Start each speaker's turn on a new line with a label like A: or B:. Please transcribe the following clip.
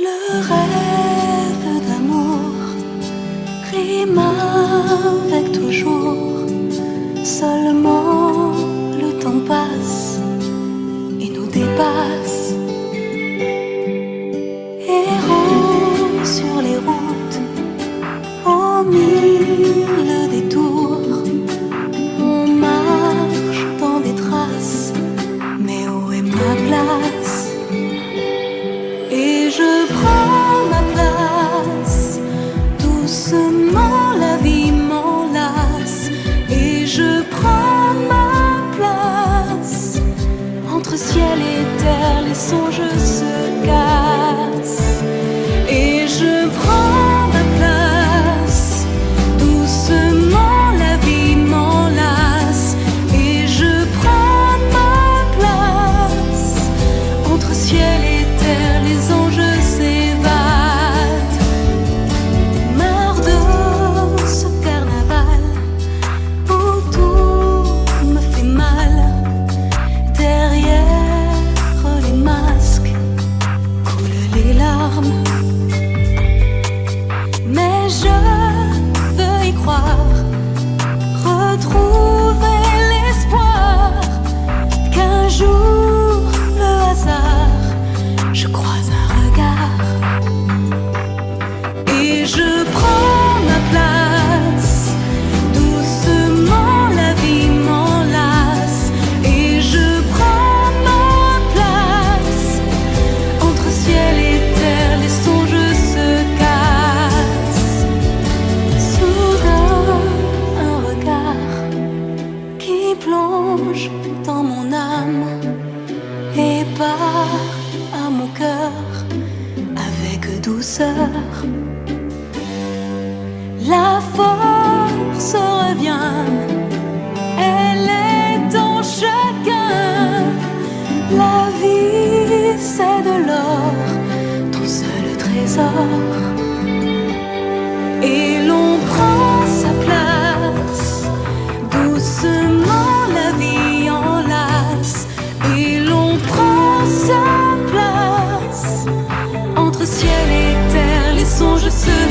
A: Le rêve d'amour rime avec toujours. Seulement le temps passe et nous dépasse. Errant sur les routes, au mille détours, on marche dans des traces, mais où est ma place? Et je prends ma place, doucement la vie m'enlace. Et je prends ma place, entre ciel et terre les songes se cassent. Et je prends ma place, doucement la vie m'enlace. Et je prends ma place, entre ciel et terre les anges s'évadent. Marre de ce carnaval où tout me fait mal. Derrière les masques coulent les larmes. Mais je veux y croire, retrouver l'espoir qu'un jour le hasard, je croise un regard. Et je prends ma place, doucement la vie m'enlace. Et je prends ma place, entre ciel et terre les songes se cassent. Soudain un regard qui plonge dans mon âme et part à mon cœur avec douceur. La force revient, elle est en chacun. La vie c'est de l'or, ton seul trésor. Et l'on prend sa place, doucement la vie enlace. Et l'on prend sa place, entre ciel et terre les songes se